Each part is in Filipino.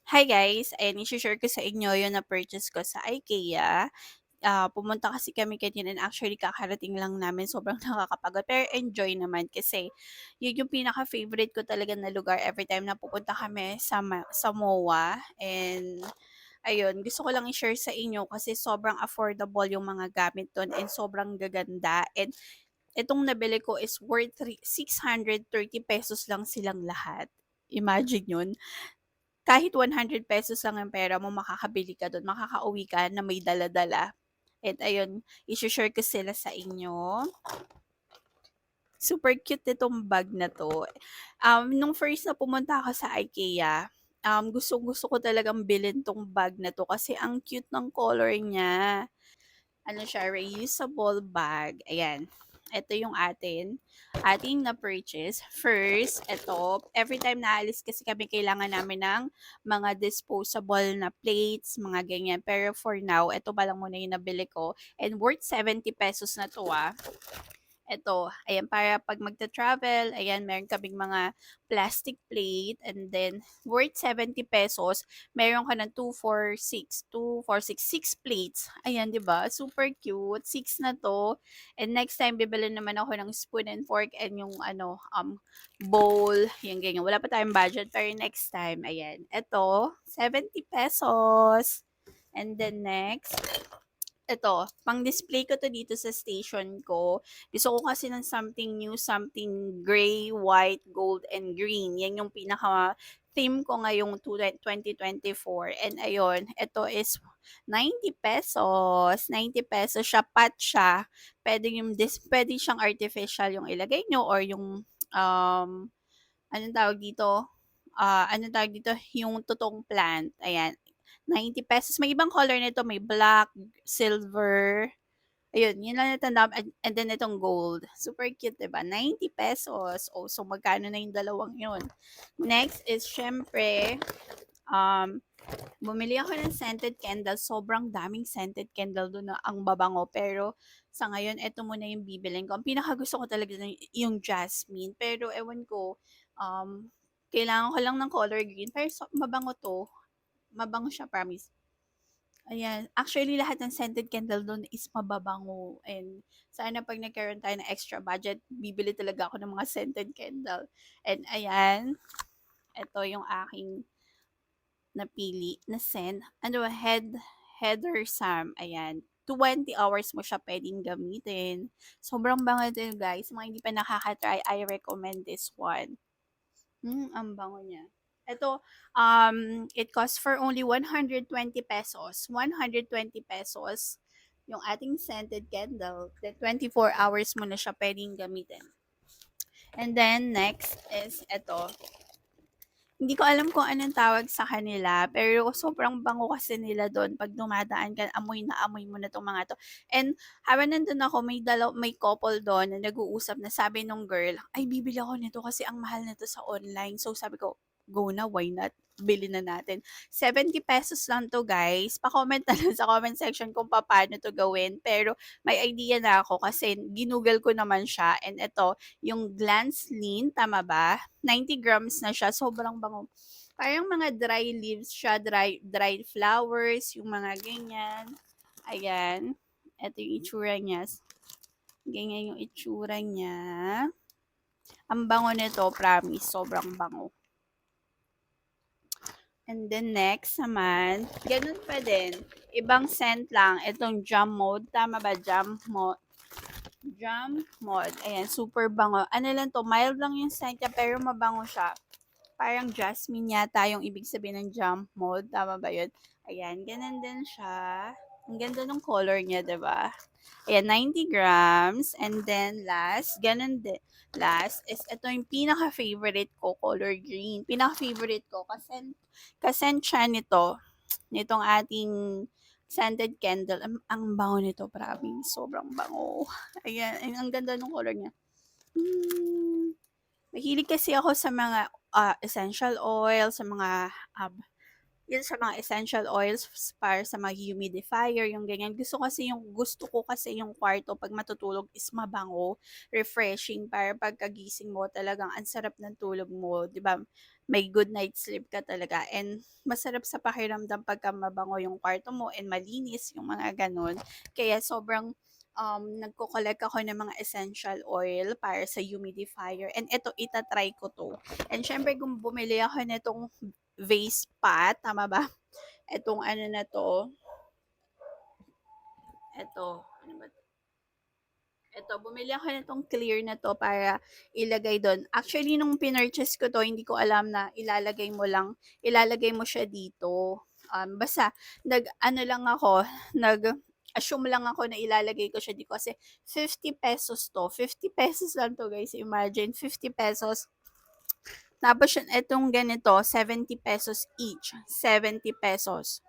Hi guys, ayan i-share ko sa inyo yung na-purchase ko sa IKEA. Pumunta kasi kami kanina and actually kakarating lang namin, sobrang nakakapagod pero enjoy naman kasi yun yung pinaka-favorite ko talaga na lugar every time na pupunta kami sa MOA. And ayun, gusto ko lang i-share sa inyo kasi sobrang affordable yung mga gamit do'n and sobrang gaganda. And itong nabili ko is worth 630 pesos lang silang lahat. Imagine yun. Kahit ₱100 lang ang pera mo makakabili ka dun, makakauwi ka na may dala-dala. And ayun, i-she-share ko sila sa inyo. Super cute nitong bag na 'to. Nung first na pumunta ako sa IKEA, gustong-gusto ko talagang bilhin 'tong bag na 'to kasi ang cute ng color niya. Ano siya, reusable bag. Ayan. Ito yung ating na-purchase. First, ito, every time na alis kasi kami, kailangan namin ng mga disposable na plates, mga ganyan. Pero for now, ito pa lang muna yung nabili ko. And worth 70 pesos na to Eto, ayan, para 'pag magta-travel, ayan, meron kaming mga plastic plate and then worth 70 pesos meron ka ng 6 plates. Ayan, 'di ba? Super cute, 6 na 'to. And next time bibili naman ako ng spoon and fork and yung ano, bowl, yung ganyan. Wala pa tayong budget pero next time, ayan. Eto, 70 pesos. And then next, eto, pang-display ko 'to dito sa station ko. Gusto ko kasi ng something new, something gray, white, gold, and green. Yan yung pinaka-theme ko ngayong 2024. And ayun, ito is 90 pesos. 90 pesos siya, pat siya. Pwede siyang artificial yung ilagay nyo or yung, anong tawag dito? Anong tawag dito? Yung totoong plant. Ayan, 90 pesos. May ibang color nito, may black, silver, ayun, yun lang natandaan and then itong gold. Super cute, 'di ba? 90 pesos. Oh, so magkano na yung dalawang yun. Next is siyempre, um, bumili ako ng scented candle. Sobrang daming scented candle dun na ang babango. Pero sa ngayon, eto muna yung bibilin ko. Ang pinakagusto ko talaga yung jasmine. Pero ewan ko, kailangan ko lang ng color green. Pero mabango to. Mabango siya, promise. Ayan. Actually, lahat ng scented candle dun is mababango and sana 'pag nagkaroon tayo ng extra budget, bibili talaga ako ng mga scented candle. And ayan, ito yung aking napili na scent. Ano ba, Heather Sam, ayan. 20 hours mo siya puwedeng gamitin. Sobrang bango din, guys. Sa mga hindi pa nakaka-try, I recommend this one. Ang bango niya. Ito, it costs for only 120 pesos. 120 pesos yung ating scented candle. Then 4 hours mo na siya pwedeng gamitin. And then next is ito. Hindi ko alam kung anong tawag sa kanila, pero sobrang bango kasi nila doon 'pag dumadaan ka, amoy na amoy mo na 'tong mga 'to. And habang nandun ako, may couple doon na nag-uusap na sabi nung girl, "Ay, bibili ako nito kasi ang mahal nito sa online." So sabi ko, "Go na, why not? Bili na natin." 70 pesos lang 'to, guys. Pa-comment na lang sa comment section kung paano 'to gawin. Pero may idea na ako kasi ginugol ko naman siya and ito, yung Glance Lean, tama ba? 90 grams na siya, sobrang bango. Parang mga dry leaves siya, dried flowers, yung mga ganyan. Ayan. Ito yung itsura niya. Ganyan yung itsura niya. Ang bango nito, promise. Sobrang bango. And then next naman, ganun pa din. Ibang scent lang. Itong jam mode. Tama ba? Jam mode. Ayan, super bango. Ano lang to, mild lang yung scent niya pero mabango siya. Parang jasmine yata yung ibig sabihin ng jump mode, tama ba yun? Ayan, ganun din siya. Ang ganda ng color niya, 'di ba? Ayan, 90 grams. And then last, ganun din. Last is ito yung pinaka-favorite ko, color green. Pinaka-favorite ko kasi siya nitong ating scented candle. Ang bango nito, promise. Sobrang bango. Ayan, ang ganda ng color niya. Mahilig kasi ako sa mga essential oil, sa mga Yun sa mga essential oils para sa mga humidifier, yung ganyan. Gusto ko kasi yung kwarto 'pag matutulog is mabango, refreshing para pagkagising mo talagang ang sarap ng tulog mo, 'di ba? May good night sleep ka talaga and masarap sa pakiramdam pagka mabango yung kwarto mo and malinis yung mga gano'n. Kaya sobrang, nagko-collect ako ng mga essential oil para sa humidifier and eto ita-try ko 'to. And siyempre kung bumili ako nitong vase pot, tama ba? Etong ano na 'to, ano ba 'to? Bumili ako nitong clear na 'to para ilagay dun. Actually nung pinurchase ko 'to hindi ko alam na ilalagay mo siya dito. Basta nag-ano lang ako, nag-assume lang ako na ilalagay ko siya dito kasi ₱50 'to. ₱50 lang 'to guys, imagine ₱50. Tapos etong ganito ₱70 each, ₱70.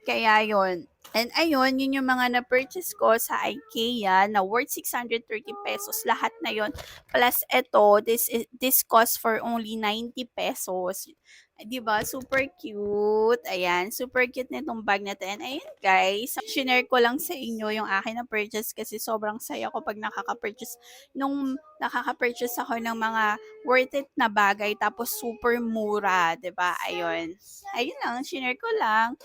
Kaya yun. And ayun, yun yung mga na-purchase ko sa IKEA na worth ₱630 lahat na yun. Plus eto, this cost for only ₱90. 'Di ba? Super cute. Ayan, super cute nitong bag na 'to. And ayan guys, shinare ko lang sa inyo yung akin na purchase kasi sobrang saya ko pag nakaka-purchase ako ng mga worth it na bagay tapos super mura, 'di ba? Ayun. Ayun lang, shinare ko lang.